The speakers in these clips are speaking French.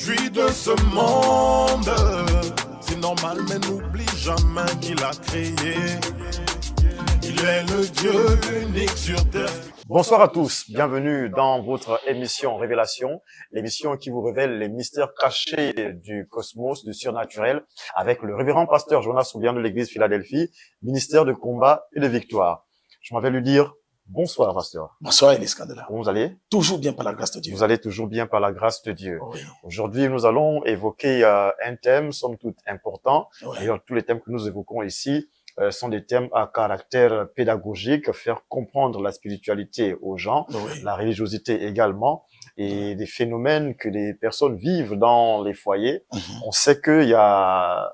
produit de ce monde. C'est normal, mais n'oublie jamais qu'il a créé. Il est le Dieu unique sur terre. Bonsoir à tous, bienvenue dans votre émission Révélation, l'émission qui vous révèle les mystères cachés du cosmos, du surnaturel, avec le révérend pasteur Jonas Soubian de l'église Philadelphie, ministère de combat et de victoire. Je m'en vais lui dire bonsoir, pasteur. Bonsoir, Elis Candela. Comment vous allez? Toujours bien par la grâce de Dieu. Vous allez toujours bien par la grâce de Dieu. Oui. Aujourd'hui, nous allons évoquer un thème, somme toute, important. Oui. D'ailleurs, tous les thèmes que nous évoquons ici sont des thèmes à caractère pédagogique, faire comprendre la spiritualité aux gens, Oui. la religiosité également, et des phénomènes que les personnes vivent dans les foyers. On sait qu'il y a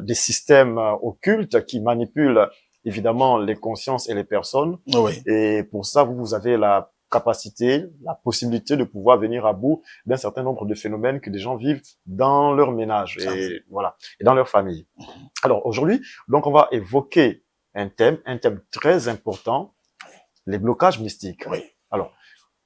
des systèmes occultes qui manipulent évidemment les consciences et les personnes. Oui. Et pour ça, vous avez la capacité, la possibilité de pouvoir venir à bout d'un certain nombre de phénomènes que des gens vivent dans leur ménage et voilà, et dans leur famille. Alors aujourd'hui, donc on va évoquer un thème très important, les blocages mystiques. Oui. Alors,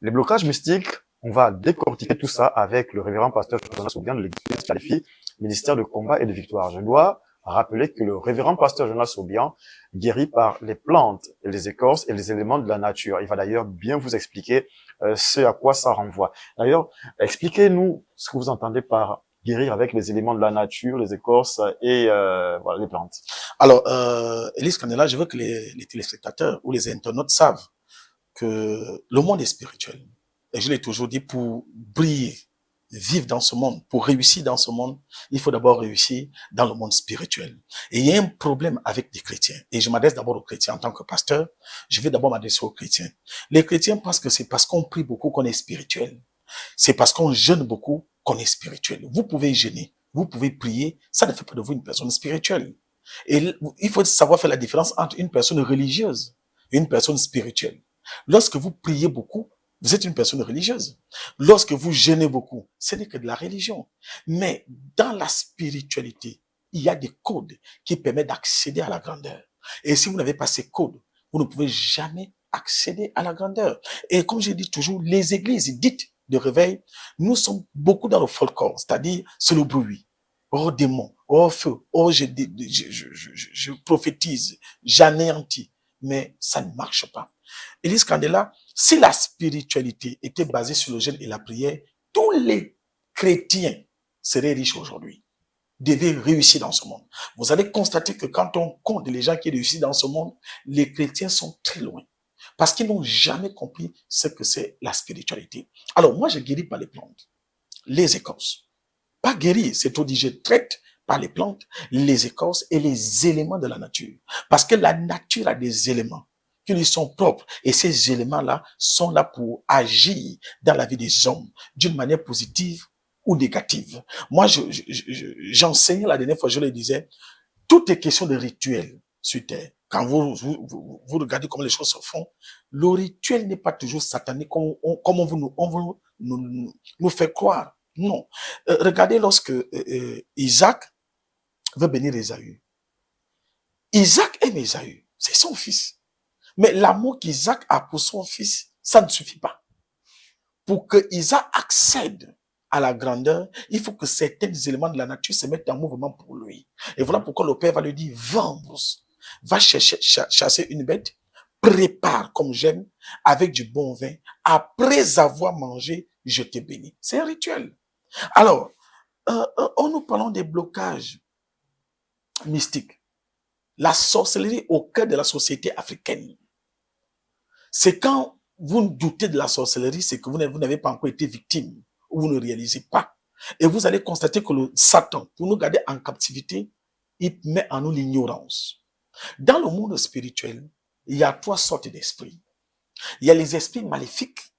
les blocages mystiques, on va décortiquer tout ça avec le révérend pasteur Jonas Soubian de l'église Philadelphie, ministère de combat et de victoire. Je dois rappeler que le révérend pasteur Jonas Soubian guérit par les plantes, et les écorces et les éléments de la nature. Il va d'ailleurs bien vous expliquer ce à quoi ça renvoie. D'ailleurs, expliquez-nous ce que vous entendez par guérir avec les éléments de la nature, les écorces et voilà, les plantes. Alors, Elis Candela, je veux que les téléspectateurs ou les internautes savent que le monde est spirituel. Et je l'ai toujours dit, pour briller, vivre dans ce monde, pour réussir dans ce monde, il faut d'abord réussir dans le monde spirituel. Et il y a un problème avec les chrétiens. Et je m'adresse d'abord aux chrétiens en tant que pasteur. Je vais d'abord m'adresser aux chrétiens. Les chrétiens pensent que c'est parce qu'on prie beaucoup qu'on est spirituel. C'est parce qu'on jeûne beaucoup qu'on est spirituel. Vous pouvez jeûner, vous pouvez prier, ça ne fait pas de vous une personne spirituelle. Et il faut savoir faire la différence entre une personne religieuse et une personne spirituelle. Lorsque vous priez beaucoup, vous êtes une personne religieuse. Lorsque vous jeûnez beaucoup, ce n'est que de la religion. Mais dans la spiritualité, il y a des codes qui permettent d'accéder à la grandeur. Et si vous n'avez pas ces codes, vous ne pouvez jamais accéder à la grandeur. Et comme je dis toujours, les églises dites de réveil, nous sommes beaucoup dans le folklore, c'est-à-dire c'est le bruit. Oh démon, oh feu, oh je prophétise, j'anéantis. Mais ça ne marche pas. Elis Candela, si la spiritualité était basée sur le jeûne et la prière, tous les chrétiens seraient riches aujourd'hui, devaient réussir dans ce monde. Vous allez constater que quand on compte les gens qui réussissent dans ce monde, les chrétiens sont très loin. Parce qu'ils n'ont jamais compris ce que c'est la spiritualité. Alors moi, je guéris par les plantes, les écorces. Pas guérir, c'est tout dit, je traite par les plantes, les écorces et les éléments de la nature. Parce que la nature a des éléments qui lui sont propres. Et ces éléments-là sont là pour agir dans la vie des hommes d'une manière positive ou négative. Moi, j'enseignais la dernière fois, je le disais, tout est question de rituel sur Terre. Quand vous regardez comment les choses se font, le rituel n'est pas toujours satanique comme on veut nous fait croire. Non. Regardez lorsque Isaac veut bénir Ésaü. Isaac aime Ésaü. C'est son fils. Mais l'amour qu'Isaac a pour son fils, ça ne suffit pas. Pour que Isaac accède à la grandeur, il faut que certains éléments de la nature se mettent en mouvement pour lui. Et voilà pourquoi le père va lui dire, va en brousse, va chasser une bête, prépare comme j'aime, avec du bon vin. Après avoir mangé, je te bénis. C'est un rituel. Alors, en nous parlant des blocages mystiques, la sorcellerie au cœur de la société africaine, c'est quand vous doutez de la sorcellerie, c'est que vous n'avez pas encore été victime ou vous ne réalisez pas. Et vous allez constater que le Satan, pour nous garder en captivité, il met en nous l'ignorance. Dans le monde spirituel, il y a 3 sortes d'esprits. Il y a les esprits maléfiques,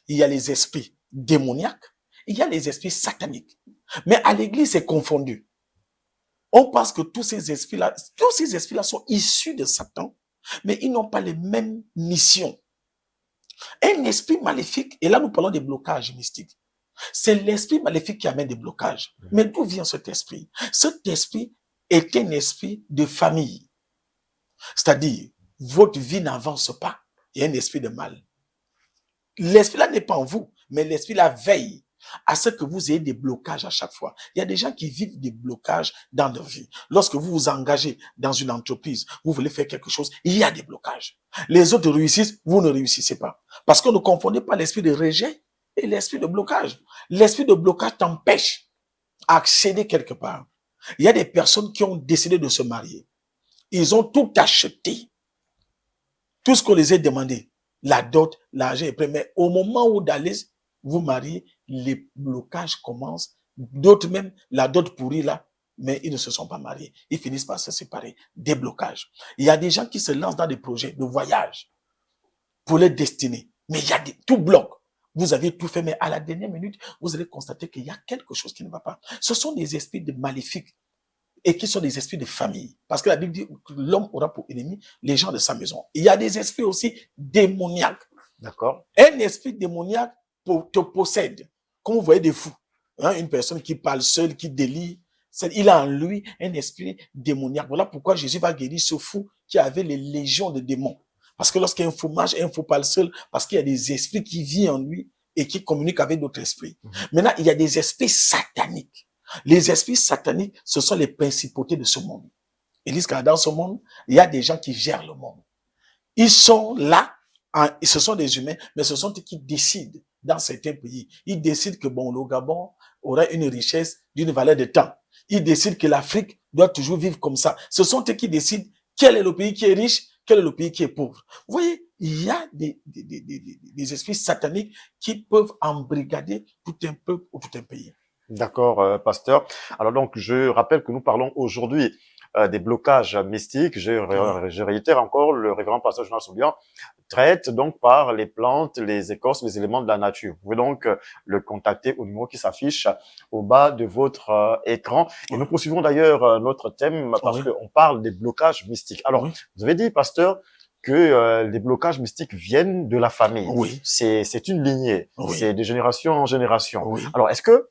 il y a les esprits démoniaques, il y a les esprits sataniques. Mais à l'église, c'est confondu. On pense que tous ces esprits-là sont issus de Satan, mais ils n'ont pas les mêmes missions. Un esprit maléfique, et là nous parlons des blocages mystiques, c'est l'esprit maléfique qui amène des blocages. Mais d'où vient cet esprit? Cet esprit est un esprit de famille. C'est-à-dire, votre vie n'avance pas, il y a un esprit de mal. L'esprit là n'est pas en vous, mais l'esprit là veille à ce que vous ayez des blocages à chaque fois. Il y a des gens qui vivent des blocages dans leur vie. Lorsque vous vous engagez dans une entreprise, vous voulez faire quelque chose, il y a des blocages. Les autres réussissent, vous ne réussissez pas. Parce que ne confondez pas l'esprit de rejet et l'esprit de blocage. L'esprit de blocage t'empêche à accéder quelque part. Il y a des personnes qui ont décidé de se marier. Ils ont tout acheté. Tout ce qu'on les a demandé. La dot, l'argent est prêt. Mais au moment où d'aller vous marier, les blocages commencent. D'autres même, la dot pourrie là, mais ils ne se sont pas mariés. Ils finissent par se séparer. Des blocages. Il y a des gens qui se lancent dans des projets de voyage pour leur destinée. Mais il y a tout bloque. Vous avez tout fait, mais à la dernière minute, vous allez constater qu'il y a quelque chose qui ne va pas. Ce sont des esprits de maléfiques et qui sont des esprits de famille. Parce que la Bible dit que l'homme aura pour ennemi les gens de sa maison. Il y a des esprits aussi démoniaques. D'accord. Un esprit démoniaque te possède. Comme vous voyez des fous. Hein, une personne qui parle seule, qui délie. Il a en lui un esprit démoniaque. Voilà pourquoi Jésus va guérir ce fou qui avait les légions de démons. Parce que lorsqu'un fou marche, un fou parle seul, parce qu'il y a des esprits qui vivent en lui et qui communiquent avec d'autres esprits. Maintenant, il y a des esprits sataniques. Les esprits sataniques, ce sont les principautés de ce monde. Ils disent que dans ce monde, il y a des gens qui gèrent le monde. Ils sont là, ce sont des humains, mais ce sont eux qui décident dans certains pays. Ils décident que bon, le Gabon aura une richesse d'une valeur de temps. Ils décident que l'Afrique doit toujours vivre comme ça. Ce sont eux qui décident quel est le pays qui est riche, quel est le pays qui est pauvre. Vous voyez, il y a des esprits sataniques qui peuvent embrigader tout un peuple ou tout un pays. D'accord, pasteur. Alors donc, je rappelle que nous parlons aujourd'hui des blocages mystiques. Je réitère encore, le révérend pasteur Jonas Soubian traite donc par les plantes, les écorces, les éléments de la nature. Vous pouvez donc le contacter au numéro qui s'affiche au bas de votre écran. Et nous poursuivons d'ailleurs notre thème parce qu'on parle des blocages mystiques. Alors, vous avez dit, pasteur, que les blocages mystiques viennent de la famille. Oui. C'est une lignée. Oui. C'est de génération en génération. Oui. Alors, est-ce que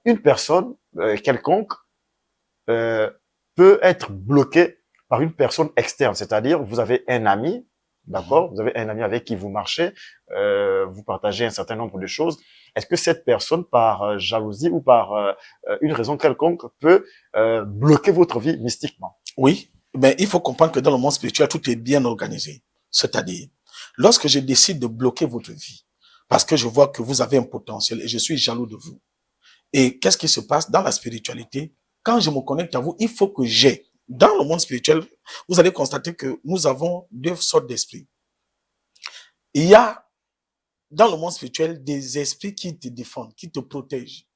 une personne quelconque peut être bloquée par une personne externe, c'est-à-dire vous avez un ami, d'accord, vous avez un ami avec qui vous marchez, vous partagez un certain nombre de choses. Est-ce que cette personne, par jalousie ou par une raison quelconque, peut bloquer votre vie mystiquement? Oui, ben il faut comprendre que dans le monde spirituel, tout est bien organisé. C'est-à-dire, lorsque je décide de bloquer votre vie, parce que je vois que vous avez un potentiel et je suis jaloux de vous. Et qu'est-ce qui se passe dans la spiritualité? Quand je me connecte à vous, il faut que j'ai, dans le monde spirituel, vous allez constater que nous avons deux sortes d'esprits. Il y a, dans le monde spirituel, des esprits qui te défendent, qui te protègent.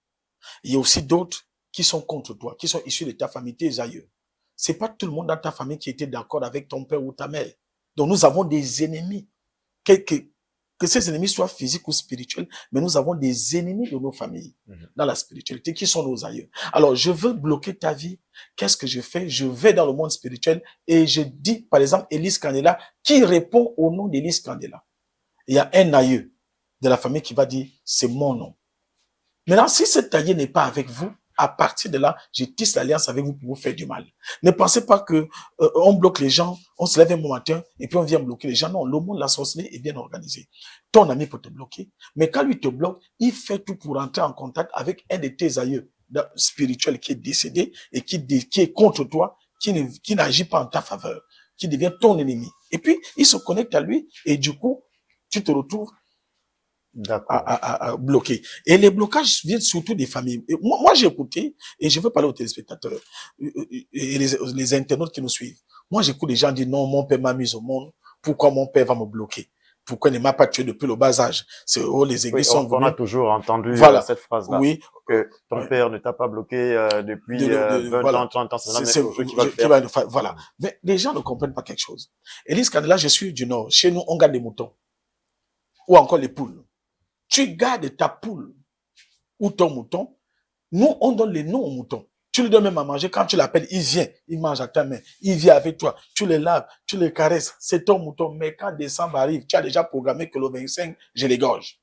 Il y a aussi d'autres qui sont contre toi, qui sont issus de ta famille, tes aïeux. C'est pas tout le monde dans ta famille qui était d'accord avec ton père ou ta mère. Donc nous avons des ennemis. Que ces ennemis soient physiques ou spirituels, mais nous avons des ennemis de nos familles dans la spiritualité qui sont nos aïeux. Alors, je veux bloquer ta vie. Qu'est-ce que je fais? Je vais dans le monde spirituel et je dis, par exemple, Élise Candela, qui répond au nom d'Élise Candela. Il y a un aïeux de la famille qui va dire, c'est mon nom. Maintenant, si cet aïeux n'est pas avec vous, à partir de là, je tisse l'alliance avec vous pour vous faire du mal. Ne pensez pas que on bloque les gens, on se lève un bon matin et puis on vient bloquer les gens. Non, le monde de la sorcellerie est bien organisé. Ton ami peut te bloquer, mais quand lui te bloque, il fait tout pour entrer en contact avec un de tes aïeux spirituels qui est décédé et qui est contre toi, qui n'agit pas en ta faveur, qui devient ton ennemi. Et puis, il se connecte à lui et du coup, tu te retrouves à bloquer. Et les blocages viennent surtout des familles. Et moi j'ai écouté, et je veux parler aux téléspectateurs et les internautes qui nous suivent. Moi, j'écoute des gens dire non, mon père m'a mis au monde. Pourquoi mon père va me bloquer? Pourquoi il ne m'a pas tué depuis le bas âge? C'est les églises sont on a toujours entendu cette phrase-là. Oui. Que ton père ne t'a pas bloqué depuis 20 ans, 30 ans. C'est qui va le faire. Voilà. Mais les gens ne comprennent pas quelque chose. Élise Candela, je suis du Nord. Chez nous, on garde des moutons. Ou encore les poules. Tu gardes ta poule ou ton mouton. Nous, on donne les noms aux moutons. Tu lui donnes même à manger. Quand tu l'appelles, il vient. Il mange à ta main. Il vient avec toi. Tu les laves. Tu les caresses. C'est ton mouton. Mais quand décembre arrive, tu as déjà programmé que le 25, je l'égorge.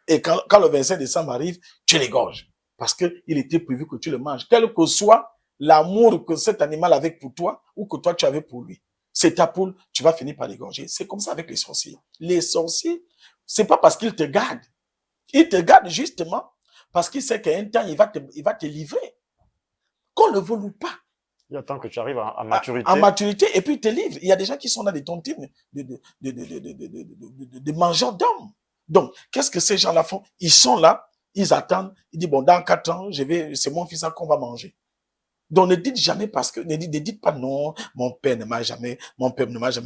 Et quand le 25 décembre arrive, tu l'égorges. Parce que il était prévu que tu le manges. Quel que soit l'amour que cet animal avait pour toi ou que toi tu avais pour lui. C'est ta poule, tu vas finir par l'égorger. C'est comme ça avec les sorciers. Les sorciers, c'est pas parce qu'ils te gardent. Ils te gardent justement Parce qu'il sait qu'à un temps, il va te livrer. Qu'on le veuille ou pas. Il attend que tu arrives à maturité. En maturité, et puis il te livre. Il y a des gens qui sont dans des tontines de mangeurs d'hommes. Donc, qu'est-ce que ces gens-là font? Ils sont là, ils attendent, ils disent, bon, dans 4 ans, c'est mon fils qu'on va manger. Donc, ne dites jamais parce que, ne dites pas non, mon père ne m'a jamais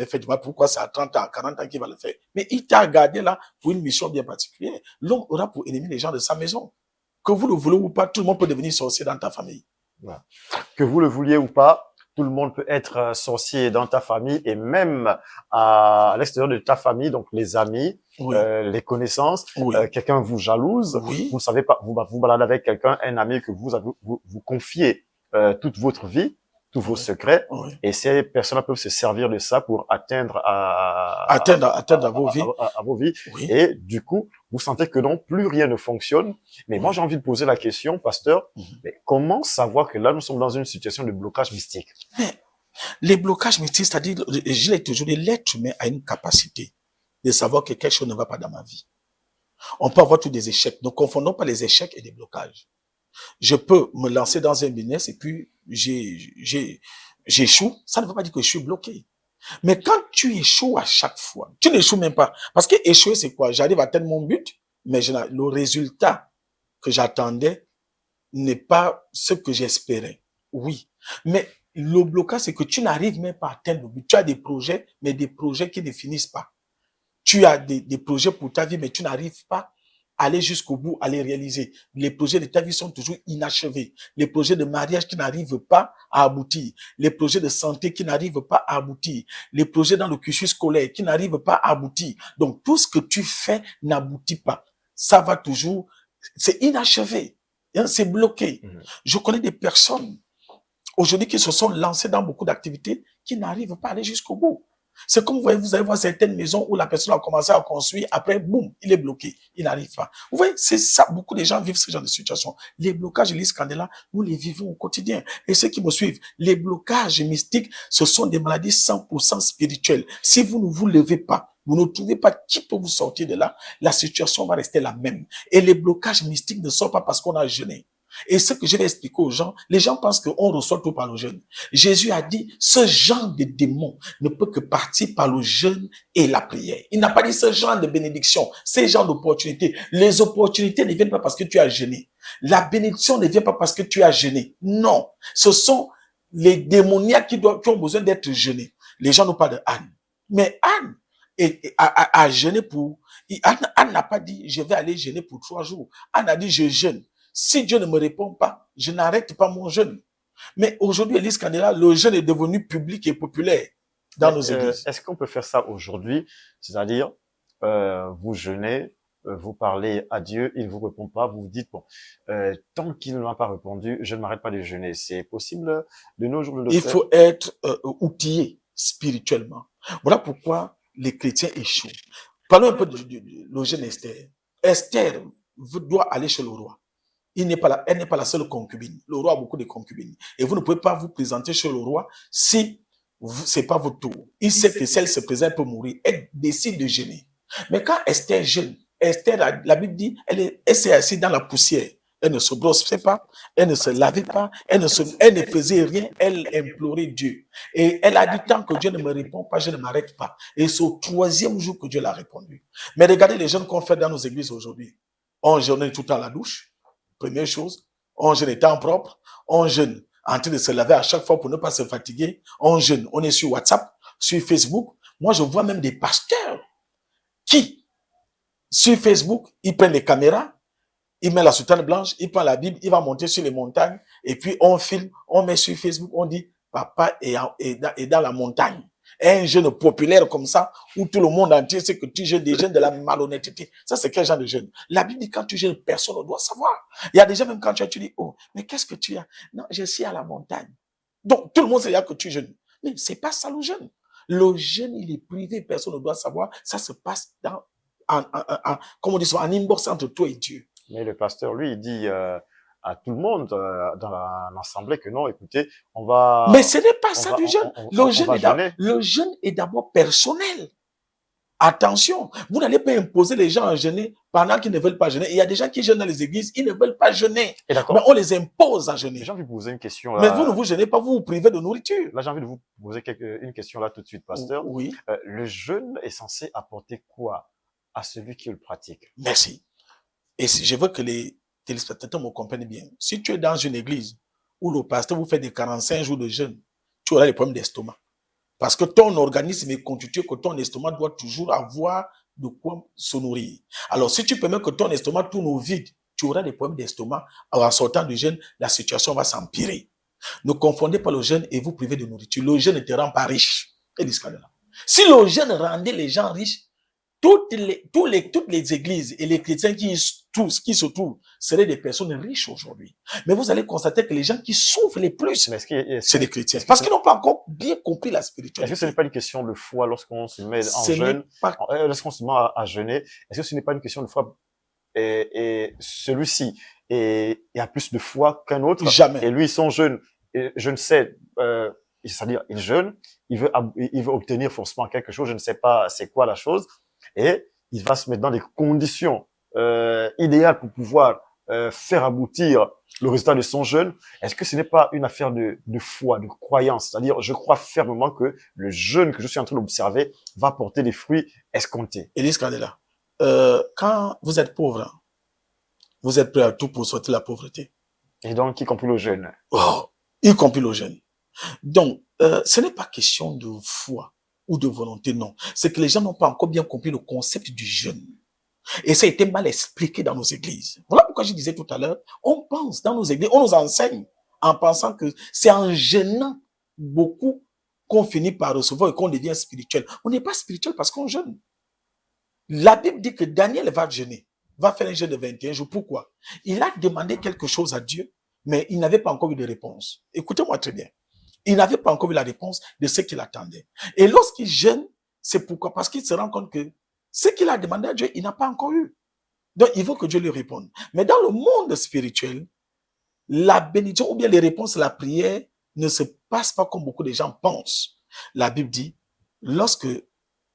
fait du mal. Pourquoi c'est à 30 ans, 40 ans qu'il va le faire? Mais il t'a gardé là pour une mission bien particulière. L'homme aura pour ennemi les gens de sa maison. Que vous le voulez ou pas, tout le monde peut devenir sorcier dans ta famille. Voilà. Que vous le vouliez ou pas, tout le monde peut être sorcier dans ta famille et même à l'extérieur de ta famille, donc les amis, Oui. Les connaissances, Oui. Quelqu'un vous jalouse, Oui. vous savez pas, vous baladez avec quelqu'un, un ami que vous confiez toute votre vie, tous vos secrets, Oui. et ces personnes peuvent se servir de ça pour atteindre à vos vies. À vos vies. Oui. Et du coup, vous sentez que non, plus rien ne fonctionne. Mais moi, j'ai envie de poser la question, pasteur, mais comment savoir que là, nous sommes dans une situation de blocage mystique? Mais les blocages mystiques, c'est-à-dire, je l'ai toujours dit, l'être humain a une capacité de savoir que quelque chose ne va pas dans ma vie. On peut avoir tous des échecs. Ne confondons pas les échecs et les blocages. Je peux me lancer dans un business et puis j'échoue. Ça ne veut pas dire que je suis bloqué. Mais quand tu échoues à chaque fois, tu n'échoues même pas. Parce que échouer, c'est quoi? J'arrive à atteindre mon but, mais le résultat que j'attendais n'est pas ce que j'espérais. Oui. Mais le blocage, c'est que tu n'arrives même pas à atteindre le but. Tu as des projets, mais des projets qui ne finissent pas. Tu as des projets pour ta vie, mais tu n'arrives pas à aller jusqu'au bout, à les réaliser. Les projets de ta vie sont toujours inachevés. Les projets de mariage qui n'arrivent pas à aboutir. Les projets de santé qui n'arrivent pas à aboutir. Les projets dans le cursus scolaire qui n'arrivent pas à aboutir. Donc, tout ce que tu fais n'aboutit pas. Ça va toujours, c'est inachevé. C'est bloqué. Je connais des personnes aujourd'hui qui se sont lancées dans beaucoup d'activités qui n'arrivent pas à aller jusqu'au bout. C'est comme vous allez voir certaines maisons où la personne a commencé à construire, après, boum, il est bloqué, il n'arrive pas. Vous voyez, c'est ça, beaucoup de gens vivent ce genre de situation. Les blocages et les scandales, nous les vivons au quotidien. Et ceux qui me suivent, les blocages mystiques, ce sont des maladies 100% spirituelles. Si vous ne vous levez pas, vous ne trouvez pas qui peut vous sortir de là, la situation va rester la même. Et les blocages mystiques ne sont pas parce qu'on a jeûné. Et ce que je vais expliquer aux gens, les gens pensent qu'on reçoit tout par le jeûne. Jésus a dit, ce genre de démon ne peut que partir par le jeûne et la prière. Il n'a pas dit ce genre de bénédiction, ces genres d'opportunités. Les opportunités ne viennent pas parce que tu as jeûné. La bénédiction ne vient pas parce que tu as jeûné. Non, ce sont les démoniaques qui ont besoin d'être jeûnés. Les gens nous parlent de Anne. Mais Anne a jeûné pour... Anne n'a pas dit, je vais aller jeûner pour 3 jours. Anne a dit, je jeûne. Si Dieu ne me répond pas, je n'arrête pas mon jeûne. Mais aujourd'hui, Élise Candela, le jeûne est devenu public et populaire dans nos églises. Est-ce qu'on peut faire ça aujourd'hui? C'est-à-dire, vous jeûnez, vous parlez à Dieu, il ne vous répond pas, vous vous dites, bon, tant qu'il ne m'a pas répondu, je ne m'arrête pas de jeûner. C'est possible de nos jours de le faire? Il faut être outillé spirituellement. Voilà pourquoi les chrétiens échouent. Parlons un peu de jeûne Esther. Esther doit aller chez le roi. Elle n'est pas la seule concubine. Le roi a beaucoup de concubines. Et vous ne pouvez pas vous présenter chez le roi si c'est pas votre tour. Il sait que celle se présente pour mourir. Elle décide de jeûner. Mais quand Esther jeûne, Esther, la Bible dit, elle s'est assise dans la poussière. Elle ne se brossait pas, elle ne se lavait pas, elle ne faisait rien, elle implorait Dieu. Et elle a dit, tant que Dieu ne me répond pas, je ne m'arrête pas. Et c'est au 3e jour que Dieu l'a répondu. Mais regardez les jeunes qu'on fait dans nos églises aujourd'hui. On jeûne tout le temps à la douche. Première chose, on jeûne étant propre, on jeûne en train de se laver à chaque fois pour ne pas se fatiguer, on jeûne, on est sur WhatsApp, sur Facebook. Moi, je vois même des pasteurs qui, sur Facebook, ils prennent les caméras, ils mettent la soutane blanche, ils prennent la Bible, ils vont monter sur les montagnes, et puis on filme, on met sur Facebook, on dit, papa est dans la montagne. Un jeûne populaire comme ça, où tout le monde entier sait que tu jeûnes des jeûnes de la malhonnêteté. Ça, c'est quel genre de jeûne? La Bible dit, quand tu jeûnes, personne ne doit savoir. Il y a des gens, même quand tu dis, oh, mais qu'est-ce que tu as? Non, je suis à la montagne. Donc, tout le monde sait que tu jeûnes. Mais c'est pas ça le jeûne. Le jeûne, il est privé, personne ne doit savoir. Ça se passe comme on dit, en inbox entre toi et Dieu. Mais le pasteur, lui, il dit à tout le monde dans l'assemblée que non, écoutez, on va... Mais ce n'est pas ça du jeûne. Le jeûne jeûner. est d'abord personnel. Attention, vous n'allez pas imposer les gens à jeûner pendant qu'ils ne veulent pas jeûner. Il y a des gens qui jeûnent dans les églises, ils ne veulent pas jeûner. Et d'accord. Mais on les impose à jeûner. J'ai envie de vous poser une question Mais là. vous ne vous jeûnez pas, vous vous privez de nourriture. Là, j'ai envie de vous poser une question là tout de suite, pasteur. Oui. Le jeûne est censé apporter quoi à celui qui le pratique? Merci. Et je veux que les téléspectateurs me comprennent bien. Si tu es dans une église où le pasteur vous fait des 45 jours de jeûne, tu auras des problèmes d'estomac. Parce que ton organisme est constitué que ton estomac doit toujours avoir de quoi se nourrir. Alors, si tu permets que ton estomac tourne au vide, tu auras des problèmes d'estomac. Alors, en sortant du jeûne, la situation va s'empirer. Ne confondez pas le jeûne et vous privez de nourriture. Le jeûne ne te rend pas riche. Et si le jeûne rendait les gens riches, toutes les églises et les chrétiens qui se trouvent seraient des personnes riches aujourd'hui. Mais vous allez constater que les gens qui souffrent les plus, c'est les chrétiens. Parce qu'ils n'ont pas encore bien compris la spiritualité. Est-ce que ce n'est pas une question de foi lorsqu'on se met en jeûne, lorsqu'on se met à jeûner? Est-ce que ce n'est pas une question de foi et celui-ci a plus de foi qu'un autre? Jamais. Et lui, son jeûne, je ne sais, c'est-à-dire il jeûne, il veut obtenir forcément quelque chose, je ne sais pas c'est quoi la chose. Et il va se mettre dans des conditions idéales pour pouvoir faire aboutir le résultat de son jeûne. Est-ce que ce n'est pas une affaire de foi, de croyance? C'est-à-dire, je crois fermement que le jeûne que je suis en train d'observer va porter des fruits escomptés. Élise Candela, quand vous êtes pauvre, vous êtes prêt à tout pour sortir la pauvreté. Et donc, y compris le jeûne. Oh, y compris le jeûne. Donc, ce n'est pas question de foi ou de volonté, non. C'est que les gens n'ont pas encore bien compris le concept du jeûne. Et ça a été mal expliqué dans nos églises. Voilà pourquoi je disais tout à l'heure, on pense dans nos églises, on nous enseigne en pensant que c'est en jeûnant beaucoup qu'on finit par recevoir et qu'on devient spirituel. On n'est pas spirituel parce qu'on jeûne. La Bible dit que Daniel va jeûner, va faire un jeûne de 21 jours. Pourquoi? Il a demandé quelque chose à Dieu, mais il n'avait pas encore eu de réponse. Écoutez-moi très bien. Il n'avait pas encore eu la réponse de ce qu'il attendait. Et lorsqu'il jeûne, c'est pourquoi? Parce qu'il se rend compte que ce qu'il a demandé à Dieu, il n'a pas encore eu. Donc, il faut que Dieu lui réponde. Mais dans le monde spirituel, la bénédiction ou bien les réponses à la prière ne se passent pas comme beaucoup de gens pensent. La Bible dit, lorsque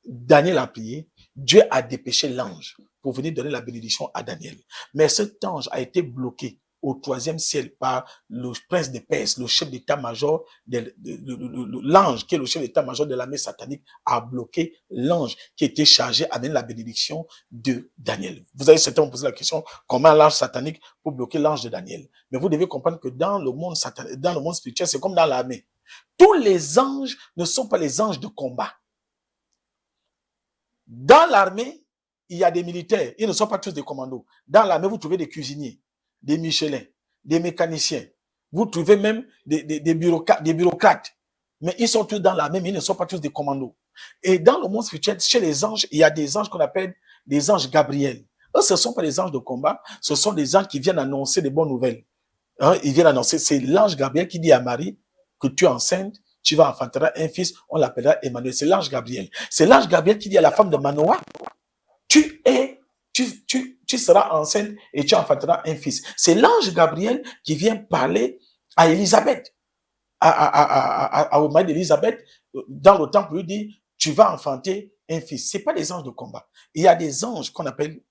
Daniel a prié, Dieu a dépêché l'ange pour venir donner la bénédiction à Daniel. Mais cet ange a été bloqué au 3e ciel par le prince de Perse, le chef d'état-major, l'ange qui est le chef d'état-major de l'armée satanique a bloqué l'ange qui était chargé à donner la bénédiction de Daniel. Vous avez certainement posé la question, comment l'ange satanique peut bloquer l'ange de Daniel? Mais vous devez comprendre que dans le monde satanique, dans le monde spirituel, c'est comme dans l'armée. Tous les anges ne sont pas les anges de combat. Dans l'armée, il y a des militaires, ils ne sont pas tous des commandos. Dans l'armée, vous trouvez des cuisiniers, des Michelin, des mécaniciens. Vous trouvez même des bureaucrates. Mais ils sont tous dans l'armée, mais ils ne sont pas tous des commandos. Et dans le monde spirituel, chez les anges, il y a des anges qu'on appelle des anges Gabriel. Eux, ce ne sont pas des anges de combat, ce sont des anges qui viennent annoncer des bonnes nouvelles. Hein, ils viennent annoncer, c'est l'ange Gabriel qui dit à Marie que tu es enceinte, tu vas enfanter un fils, on l'appellera Emmanuel. C'est l'ange Gabriel. C'est l'ange Gabriel qui dit à la femme de Manoah, tu seras enceinte et tu enfanteras un fils. C'est l'ange Gabriel qui vient parler à Élisabeth, au mari d'Élisabeth, dans le temple, lui dit, tu vas enfanter un fils. C'est pas des anges de combat. Il y a des anges qu'on appelle,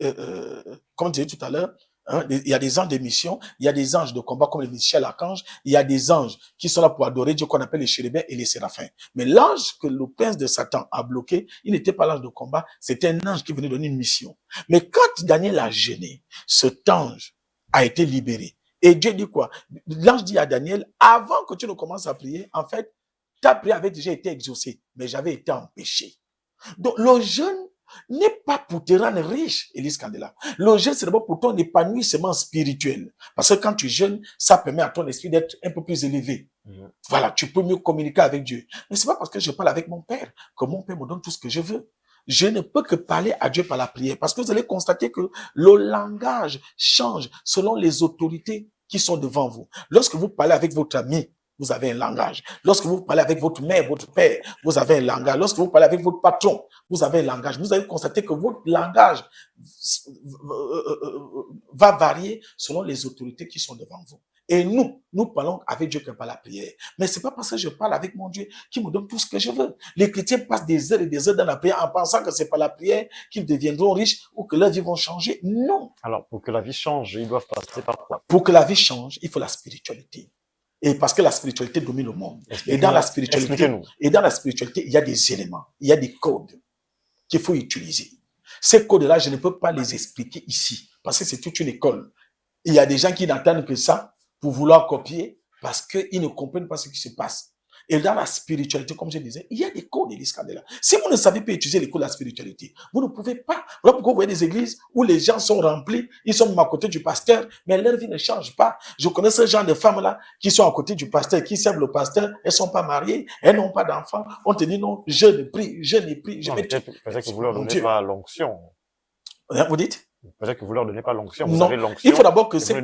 comme je disais tout à l'heure, hein, il y a des anges de mission, il y a des anges de combat comme les Michel Archange, il y a des anges qui sont là pour adorer Dieu qu'on appelle les chérubins et les séraphins. Mais l'ange que le prince de Satan a bloqué, il n'était pas l'ange de combat, c'était un ange qui venait donner une mission. Mais quand Daniel a jeûné, cet ange a été libéré. Et Dieu dit quoi? L'ange dit à Daniel, avant que tu ne commences à prier, en fait, ta prière avait déjà été exaucée, mais j'avais été empêché. Donc le jeûne n'est pas pour te rendre riche, Élise Candela. Le jeûne, c'est d'abord pour ton épanouissement spirituel. Parce que quand tu jeûnes, ça permet à ton esprit d'être un peu plus élevé. Voilà, tu peux mieux communiquer avec Dieu. Mais c'est pas parce que je parle avec mon Père que mon Père me donne tout ce que je veux. Je ne peux que parler à Dieu par la prière. Parce que vous allez constater que le langage change selon les autorités qui sont devant vous. Lorsque vous parlez avec votre ami, vous avez un langage. Lorsque vous parlez avec votre mère, votre père, vous avez un langage. Lorsque vous parlez avec votre patron, vous avez un langage. Vous allez constater que votre langage va varier selon les autorités qui sont devant vous. Et nous parlons avec Dieu que par la prière. Mais c'est pas parce que je parle avec mon Dieu qui me donne tout ce que je veux. Les chrétiens passent des heures et des heures dans la prière en pensant que c'est par la prière qu'ils deviendront riches ou que leurs vies vont changer. Non. Alors, pour que la vie change, ils doivent passer par quoi? Pour que la vie change, il faut la spiritualité. Et parce que la spiritualité domine le monde. Et dans la spiritualité, il y a des éléments, il y a des codes qu'il faut utiliser. Ces codes-là, je ne peux pas les expliquer ici parce que c'est toute une école. Il y a des gens qui n'entendent que ça pour vouloir copier parce qu'ils ne comprennent pas ce qui se passe. Et dans la spiritualité, comme je disais, il y a des codes, Élise Kandela. Si vous ne savez pas utiliser les codes de la spiritualité, vous ne pouvez pas. Voilà pourquoi vous voyez des églises où les gens sont remplis, ils sont à côté du pasteur, mais leur vie ne change pas. Je connais ce genre de femmes-là qui sont à côté du pasteur, qui servent le pasteur, elles ne sont pas mariées, elles n'ont pas d'enfants. On te dit non, je ne prie, je ne prie. Peut-être que vous leur donnez pas l'onction. Vous dites? Peut-être que vous leur donnez pas l'onction. Vous Non, avez l'onction. il faut d'abord que ces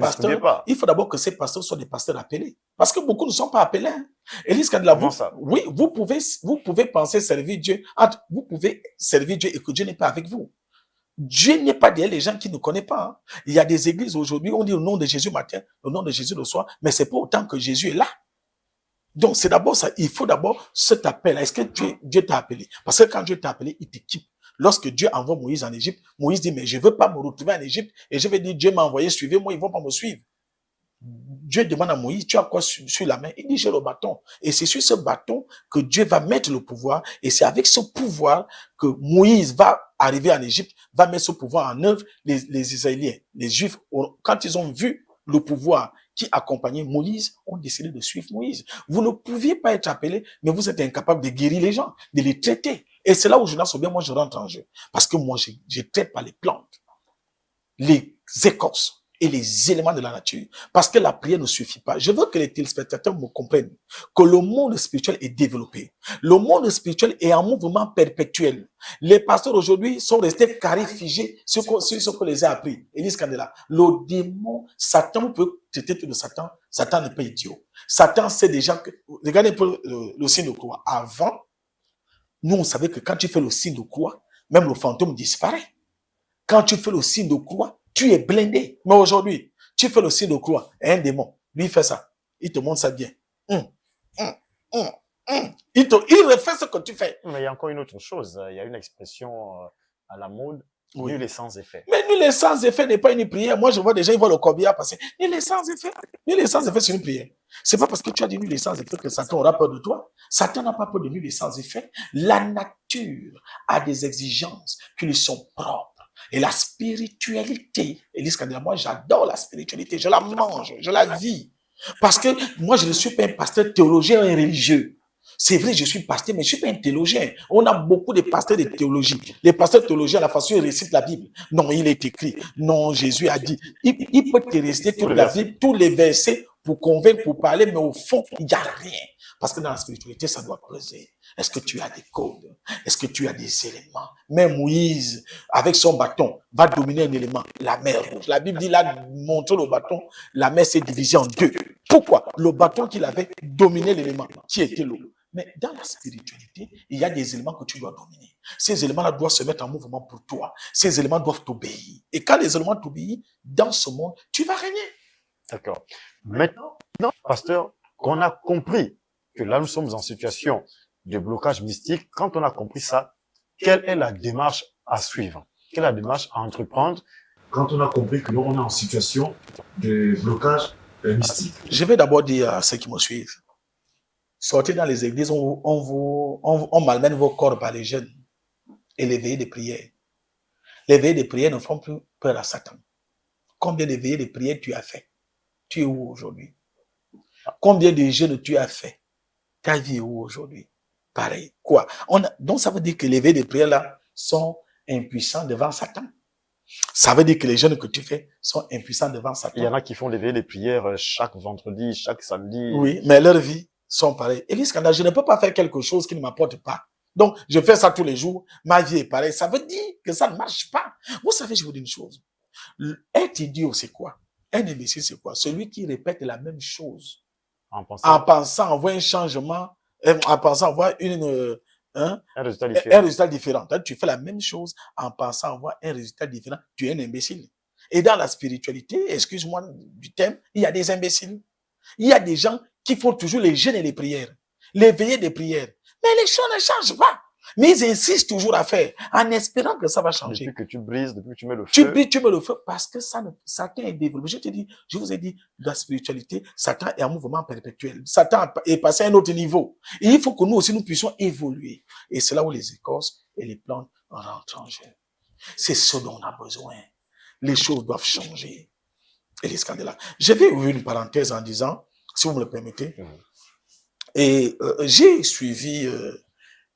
pasteurs soient des pasteurs appelés. Parce que beaucoup ne sont pas appelés. Hein. Élise Kandela, oui, vous pouvez penser servir Dieu. Vous pouvez servir Dieu et que Dieu n'est pas avec vous. Dieu n'est pas derrière les gens qui ne connaissent pas. Hein. Il y a des églises aujourd'hui, on dit le nom de Jésus matin, le nom de Jésus le soir, mais c'est pas autant que Jésus est là. Donc, c'est d'abord ça. Il faut d'abord cet appel. Est-ce que Dieu t'a appelé? Parce que quand Dieu t'a appelé, il t'équipe. Lorsque Dieu envoie Moïse en Égypte, Moïse dit, mais je ne veux pas me retrouver en Égypte et je vais dire, Dieu m'a envoyé, suivez-moi, ils ne vont pas me suivre. Dieu demande à Moïse, tu as quoi sur la main? Il dit, j'ai le bâton. Et c'est sur ce bâton que Dieu va mettre le pouvoir. Et c'est avec ce pouvoir que Moïse va arriver en Égypte, va mettre ce pouvoir en œuvre. Les Israéliens, les Juifs, quand ils ont vu le pouvoir qui accompagnait Moïse, ont décidé de suivre Moïse. Vous ne pouviez pas être appelé, mais vous êtes incapable de guérir les gens, de les traiter. Et c'est là où Jonas Obien, moi, je rentre en jeu. Parce que moi, je traite par les plantes, les écorces et les éléments de la nature. Parce que la prière ne suffit pas. Je veux que les téléspectateurs me comprennent que le monde spirituel est développé. Le monde spirituel est en mouvement perpétuel. Les pasteurs aujourd'hui sont restés carrés, figés sur ce qu'on les a appris. Élise Kandela, le démon, Satan peut traiter de Satan. Satan n'est pas idiot. Satan sait déjà que, regardez un peu le signe de croix. Avant, nous, on savait que quand tu fais le signe de croix, même le fantôme disparaît. Quand tu fais le signe de croix, tu es blindé. Mais aujourd'hui, tu fais le signe de croix et un démon, lui, il fait ça. Il te montre ça bien. Il refait ce que tu fais. Mais il y a encore une autre chose. Il y a une expression à la mode, oui. Nul et sans effet. Mais nul et sans effet n'est pas une prière. Moi, je vois des gens, ils voient le corbillard passer. Nul et sans effet. Nul et sans effet, c'est une prière. C'est pas parce que tu as dit nul et sans effet que Satan aura peur de toi. Satan n'a pas peur de nul et sans effet. La nature a des exigences qui lui sont propres. Et la spiritualité, Élise Kandela, moi, j'adore la spiritualité. Je la mange, je la vis. Parce que moi, je ne suis pas un pasteur théologien et religieux. C'est vrai, je suis pasteur, mais je ne suis pas un théologien. On a beaucoup de pasteurs de théologie. Les pasteurs théologiens, la façon ils récitent la Bible. Non, il est écrit. Non, Jésus a dit. Il peut te réciter toute la Bible, tous les versets pour convaincre, pour parler, mais au fond, il n'y a rien. Parce que dans la spiritualité, ça doit creuser. Est-ce que tu as des codes? Est-ce que tu as des éléments? Même Moïse, avec son bâton, va dominer un élément, la mer rouge. La Bible dit, il a montré le bâton, la mer s'est divisée en deux. Pourquoi? Le bâton qu'il avait dominé l'élément, qui était l'eau. Mais dans la spiritualité, il y a des éléments que tu dois dominer. Ces éléments-là doivent se mettre en mouvement pour toi. Ces éléments doivent t'obéir. Et quand les éléments t'obéissent, dans ce monde, tu vas régner. D'accord. Maintenant, pasteur, qu'on a compris que là, nous sommes en situation de blocage mystique. Quand on a compris ça, quelle est la démarche à suivre? Quelle est la démarche à entreprendre quand on a compris que nous, on est en situation de blocage mystique? Je vais d'abord dire à ceux qui me suivent, sortez dans les églises, on malmène vos corps par les jeunes et les veillées de prière. Les veillées de prière ne font plus peur à Satan. Combien de veillées de prière tu as fait? Tu es où aujourd'hui? Combien de jeûnes tu as fait? Ta vie est où aujourd'hui? Pareil. Quoi? Donc ça veut dire que les veillées de prière là sont impuissants devant Satan. Ça veut dire que les jeûnes que tu fais sont impuissants devant Satan. Il y en a qui font des veillées de prière chaque vendredi, chaque samedi. Oui, mais leur vie sont pareilles. Élise Kandela, je ne peux pas faire quelque chose qui ne m'apporte pas. Donc, je fais ça tous les jours. Ma vie est pareille. Ça veut dire que ça ne marche pas. Vous savez, je vous dis une chose. Être idiot, c'est quoi? Un imbécile, c'est quoi? Celui qui répète la même chose. En pensant avoir un changement, en pensant avoir un résultat différent. Donc, tu fais la même chose en pensant avoir un résultat différent. Tu es un imbécile. Et dans la spiritualité, excuse-moi du terme, il y a des imbéciles. Il y a des gens qui font toujours les jeûnes et les prières, les veillées des prières. Mais les choses ne changent pas. Mais ils insistent toujours à faire, en espérant que ça va changer. Depuis que tu brises, depuis que tu mets le Tu feu. mets le feu parce que Satan est développé. Je vous ai dit, dans la spiritualité, Satan est un mouvement perpétuel. Satan est passé à un autre niveau. Et il faut que nous aussi, nous puissions évoluer. Et c'est là où les écorces et les plantes rentrent en jeu. C'est ce dont on a besoin. Les choses doivent changer. Et les scandales. Je vais ouvrir une parenthèse en disant, si vous me le permettez, et j'ai suivi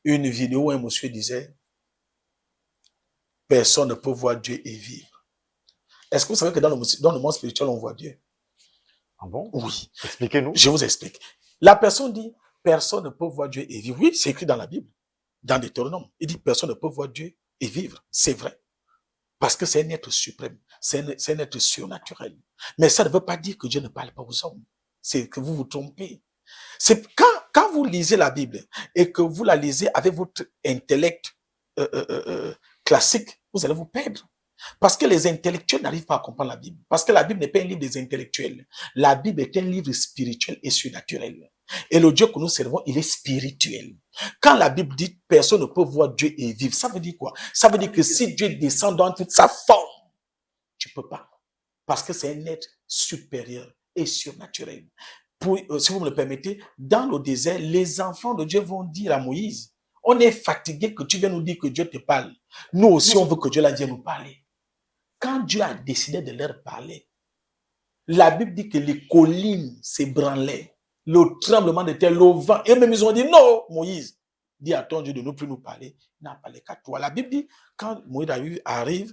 une vidéo où un monsieur disait, personne ne peut voir Dieu et vivre. Est-ce que vous savez que dans le monde spirituel, on voit Dieu? Ah bon? Oui. Expliquez-nous. Je vous explique. La personne dit, personne ne peut voir Dieu et vivre. Oui, c'est écrit dans la Bible, dans Deutéronome. Il dit, personne ne peut voir Dieu et vivre. C'est vrai. Parce que c'est un être suprême. C'est un être surnaturel. Mais ça ne veut pas dire que Dieu ne parle pas aux hommes. C'est que vous vous trompez. C'est quand vous lisez la Bible et que vous la lisez avec votre intellect classique, vous allez vous perdre. Parce que les intellectuels n'arrivent pas à comprendre la Bible. Parce que la Bible n'est pas un livre des intellectuels. La Bible est un livre spirituel et surnaturel. Et le Dieu que nous servons, il est spirituel. Quand la Bible dit personne ne peut voir Dieu et vivre, ça veut dire quoi? Ça veut dire que si Dieu descend dans toute sa forme, tu peux pas. Parce que c'est un être supérieur et surnaturel. Si vous me le permettez, dans le désert, les enfants de Dieu vont dire à Moïse, on est fatigué que tu viennes nous dire que Dieu te parle. Nous aussi, on veut que Dieu vienne nous parler. Quand Dieu a décidé de leur parler, la Bible dit que les collines s'ébranlaient, le tremblement de terre, le vent, et même ils ont dit, non, Moïse, dis à ton Dieu de ne plus nous parler, il n'a parlé qu'à toi. La Bible dit, quand Moïse arrive,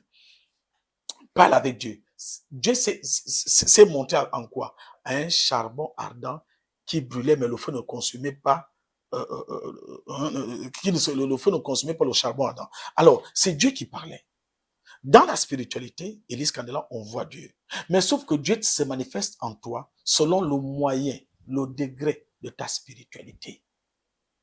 parle avec Dieu. Dieu s'est monté en quoi? À un charbon ardent qui brûlait, mais le feu ne consumait pas. Le feu ne consumait pas le charbon ardent. Alors, c'est Dieu qui parlait. Dans la spiritualité, Élise Candela, on voit Dieu. Mais sauf que Dieu se manifeste en toi selon le moyen, le degré de ta spiritualité.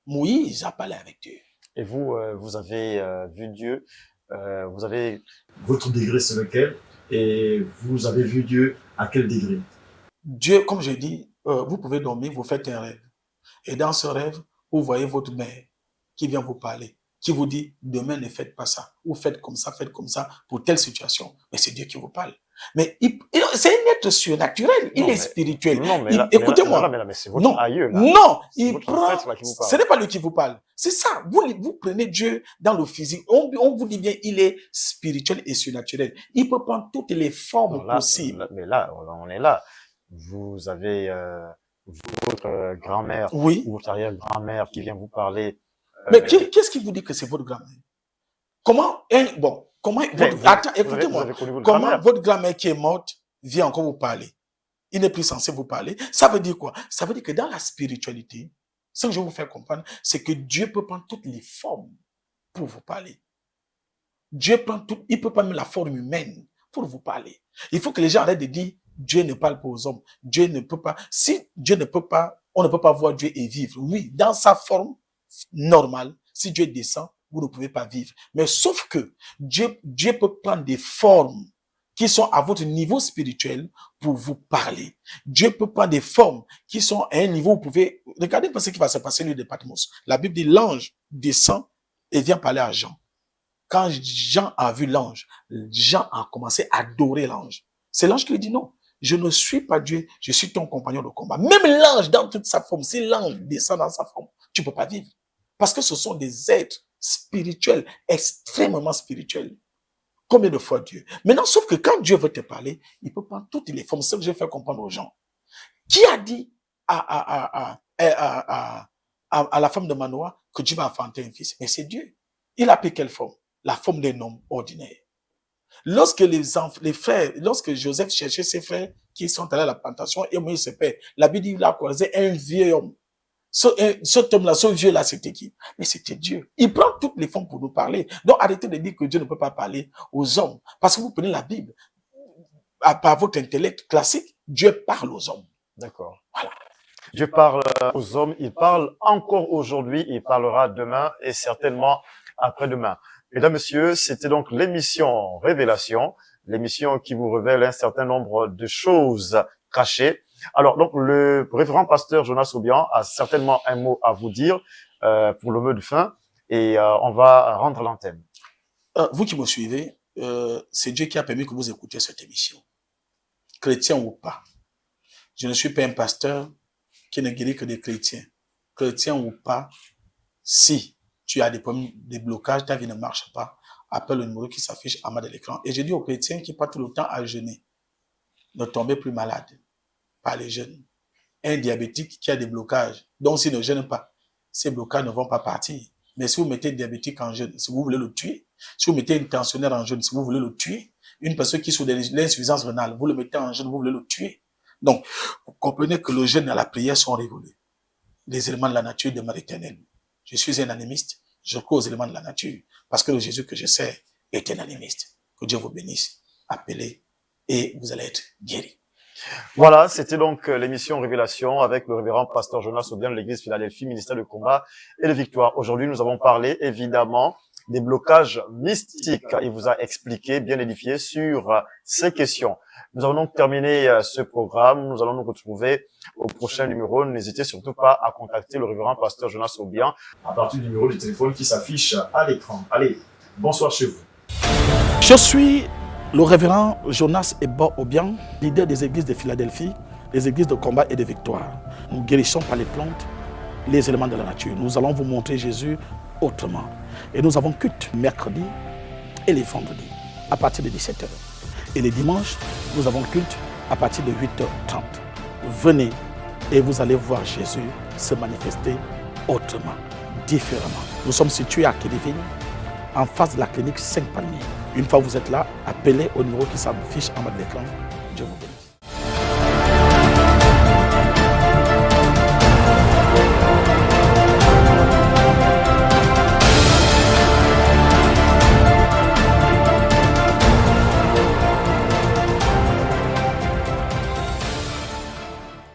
Moïse a parlé avec Dieu. Et vous, vous avez vu Dieu, vous avez... Votre degré, c'est lequel? Et vous avez vu Dieu à quel degré? Dieu, comme je dis, vous pouvez dormir, vous faites un rêve. Et dans ce rêve, vous voyez votre mère qui vient vous parler, qui vous dit, demain ne faites pas ça, ou faites comme ça pour telle situation. Mais c'est Dieu qui vous parle. Mais c'est un être surnaturel, il est spirituel. Non, mais écoutez-moi. Mais c'est votre aïeux, là. Non, il prend. Là, qui vous parle. Ce n'est pas lui qui vous parle. C'est ça. Vous prenez Dieu dans le physique. On vous dit bien, il est spirituel et surnaturel. Il peut prendre toutes les formes possibles. Mais là, on est là. Vous avez votre grand-mère ou votre arrière-grand-mère qui vient vous parler. Mais qu'est-ce qui vous dit que c'est votre grand-mère? Comment attends, écoutez-moi. Comment votre grand-mère qui est morte vient encore vous parler? Il n'est plus censé vous parler. Ça veut dire quoi? Ça veut dire que dans la spiritualité, ce que je vais vous faire comprendre, c'est que Dieu peut prendre toutes les formes pour vous parler. Il peut prendre la forme humaine pour vous parler. Il faut que les gens arrêtent de dire Dieu ne parle pas aux hommes. Dieu ne peut pas. Si Dieu ne peut pas, on ne peut pas voir Dieu et vivre. Oui, dans sa forme normale, si Dieu descend, vous ne pouvez pas vivre. Mais sauf que Dieu peut prendre des formes qui sont à votre niveau spirituel pour vous parler. Dieu peut prendre des formes qui sont à un niveau où vous pouvez... Regardez ce qui va se passer, lui de Patmos. La Bible dit, l'ange descend et vient parler à Jean. Quand Jean a vu l'ange, Jean a commencé à adorer l'ange. C'est l'ange qui lui dit, non, je ne suis pas Dieu, je suis ton compagnon de combat. Même l'ange dans toute sa forme, si l'ange descend dans sa forme, tu ne peux pas vivre. Parce que ce sont des êtres spirituels, extrêmement spirituels. Combien de fois Dieu? Maintenant, sauf que quand Dieu veut te parler, il peut prendre toutes les formes. C'est ce que je vais faire comprendre aux gens. Qui a dit à la femme de Manoah que Dieu va enfanter un fils? Mais c'est Dieu. Il a pris quelle forme? La forme d'un homme ordinaire. Lorsque lorsque Joseph cherchait ses frères qui sont allés à la plantation et Moïse se perd, la Bible dit qu'il a croisé un vieux homme. Cet homme-là, ce vieux-là, c'était qui? Mais c'était Dieu. Il prend toutes les formes pour nous parler. Donc, arrêtez de dire que Dieu ne peut pas parler aux hommes. Parce que vous prenez la Bible, par votre intellect classique, Dieu parle aux hommes. D'accord. Voilà. Dieu parle aux hommes, il parle encore aujourd'hui, il parlera demain et certainement après-demain. Mesdames, Messieurs, c'était donc l'émission Révélation, l'émission qui vous révèle un certain nombre de choses cachées. Alors, donc, le révérend pasteur Jonas Obiang a certainement un mot à vous dire pour le mot de fin et on va rendre l'antenne. Vous qui me suivez, c'est Dieu qui a permis que vous écoutiez cette émission. Chrétien ou pas. Je ne suis pas un pasteur qui ne guérit que des chrétiens. Chrétien ou pas, si tu as des problèmes, des blocages, ta vie ne marche pas, appelle le numéro qui s'affiche en bas de l'écran. Et je dis aux chrétiens qui passent tout le temps à jeûner, ne tombez plus malade par les jeûnes. Un diabétique qui a des blocages, donc s'il ne jeûne pas, ces blocages ne vont pas partir. Mais si vous mettez un diabétique en jeûne, si vous voulez le tuer, si vous mettez un tensionnaire en jeûne, si vous voulez le tuer, une personne qui souffre de l'insuffisance rénale, vous le mettez en jeûne, vous voulez le tuer. Donc, vous comprenez que le jeûne et la prière sont révolus. Les éléments de la nature demeurent éternels. Je suis un animiste, je crois aux éléments de la nature, parce que le Jésus que je sers est un animiste. Que Dieu vous bénisse, appelez, et vous allez être guéris. Voilà, c'était donc l'émission Révélation avec le révérend pasteur Jonas Obiang de l'église Philadelphie, ministère de combat et de victoire. Aujourd'hui, nous avons parlé évidemment des blocages mystiques. Il vous a expliqué, bien édifié sur ces questions. Nous avons donc terminé ce programme. Nous allons nous retrouver au prochain numéro. N'hésitez surtout pas à contacter le révérend pasteur Jonas Obiang à partir du numéro de téléphone qui s'affiche à l'écran. Allez, bonsoir chez vous. Je suis le révérend Jonas Obiang, leader des églises de Philadelphie, des églises de combat et de victoire. Nous guérissons par les plantes les éléments de la nature. Nous allons vous montrer Jésus autrement. Et nous avons culte mercredi et les vendredis à partir de 17h. Et les dimanches, nous avons culte à partir de 8h30. Venez et vous allez voir Jésus se manifester autrement, différemment. Nous sommes situés à Kédivine, en face de la clinique 5 Palmiers. Une fois que vous êtes là, appelez au numéro qui s'affiche en bas de l'écran. Dieu vous bénisse.